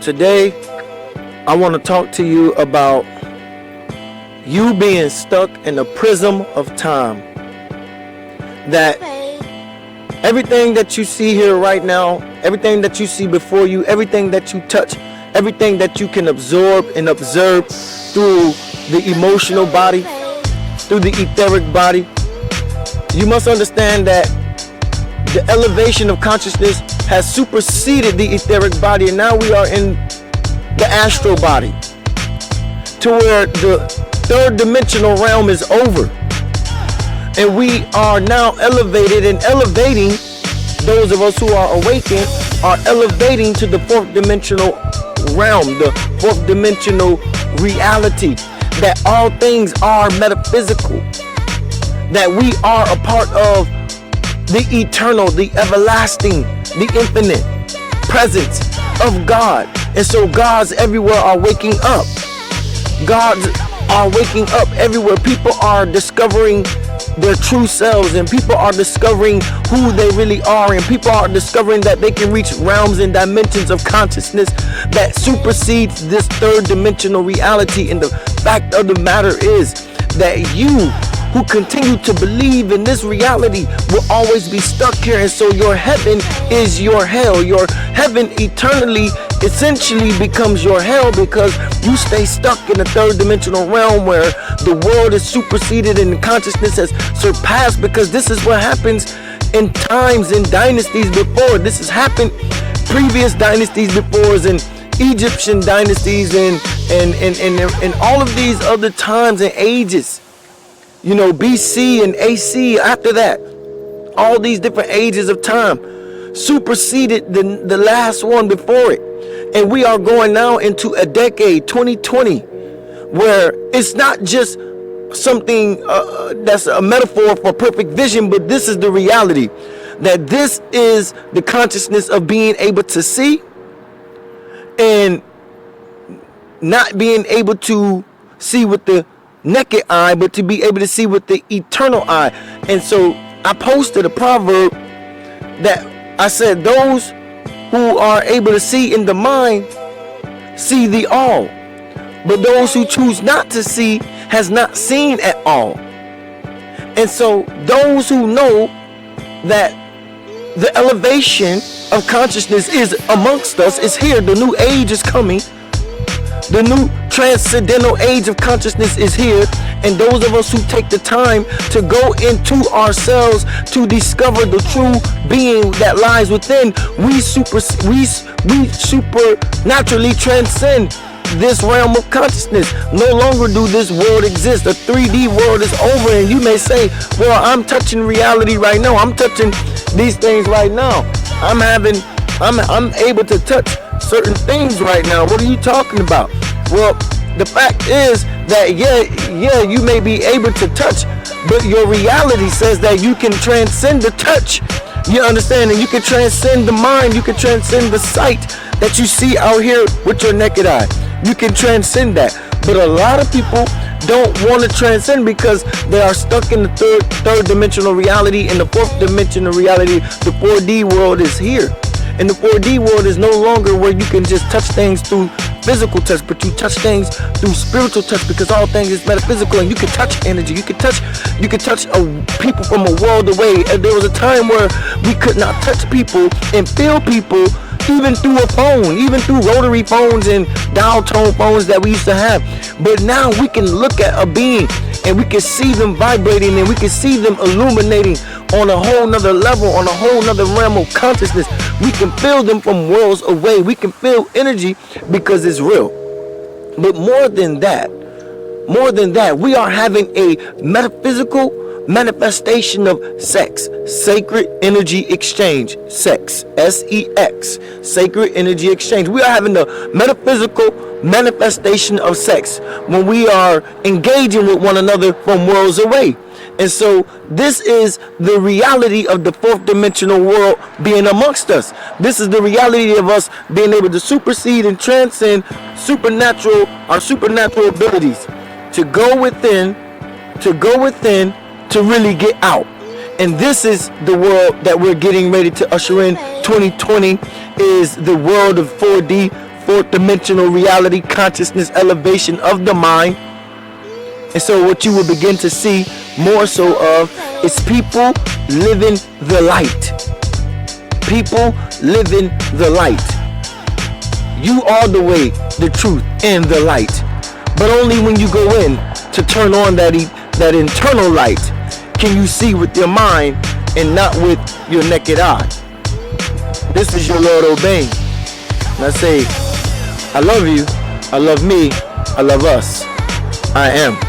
Today, I want to talk to you about you being stuck in a prism of time. That everything that you see here right now, everything that you see before you, everything that you touch, everything that you can absorb and observe through the emotional body, through the etheric body, you must understand that the elevation of consciousness has superseded the etheric body, and now we are in the astral body, to where the third dimensional realm is over, and we are now elevated and elevating. Those of us who are awakened are elevating to the fourth dimensional realm, the fourth dimensional reality, that all things are metaphysical, that we are a part of the eternal, the everlasting, the infinite presence of God. And so gods everywhere are waking up. Gods are waking up everywhere. People are discovering their true selves, and people are discovering who they really are, and people are discovering that they can reach realms and dimensions of consciousness that supersedes this third dimensional reality. And the fact of the matter is that you who continue to believe in this reality will always be stuck here. And so your heaven is your hell. Your heaven eternally essentially becomes your hell, because you stay stuck in the third dimensional realm where the world is superseded and consciousness has surpassed, because this is what happens in times and dynasties before. This has happened previous dynasties before, in Egyptian dynasties and all of these other times and ages. You know, BC and AC, after that, all these different ages of time superseded the last one before it. And we are going now into a decade, 2020, where it's not just something that's a metaphor for perfect vision, but this is the reality, that this is the consciousness of being able to see and not being able to see with the naked eye, but to be able to see with the eternal eye. And so I posted a proverb that I said, those who are able to see in the mind see the all, but those who choose not to see has not seen at all. And so those who know that the elevation of consciousness is amongst us, is here, the new age is coming, the new transcendental age of consciousness is here, and those of us who take the time to go into ourselves to discover the true being that lies within, we supernaturally transcend this realm of consciousness. No longer do this world exist. The 3D world is over, and you may say, well, I'm touching reality right now. I'm touching these things right now. I'm able to touch certain things right now. What are you talking about? Well, the fact is that yeah, you may be able to touch, but your reality says that you can transcend the touch. You understand? And you can transcend the mind. You can transcend the sight that you see out here with your naked eye. You can transcend that. But a lot of people don't want to transcend because they are stuck in the third dimensional reality. In the fourth dimensional reality, the 4D world is here. And the 4D world is no longer where you can just touch things through physical touch, but you touch things through spiritual touch, because all things is metaphysical, and you can touch energy. You can touch people from a world away. And there was a time where we could not touch people and feel people, even through a phone, even through rotary phones and dial tone phones that we used to have. But now we can look at a being and we can see them vibrating, and we can see them illuminating on a whole nother level, on a whole nother realm of consciousness. We can feel them from worlds away. We can feel energy because it's real. But more than that, we are having a metaphysical manifestation of sex, sacred energy exchange, sex, S-E-X, sacred energy exchange. We are having the metaphysical manifestation of sex when we are engaging with one another from worlds away. And so this is the reality of the fourth dimensional world being amongst us. This is the reality of us being able to supersede and transcend our supernatural abilities to go within, to really get out. And this is the world that we're getting ready to usher in. 2020 is the world of 4D, fourth dimensional reality, consciousness, elevation of the mind. And so what you will begin to see more so of is people living the light. People living the light. You are the way, the truth, and the light. But only when you go in to turn on that internal light can you see with your mind and not with your naked eye. This is your Lord Obeying. And I say, I love you, I love me, I love us. I am.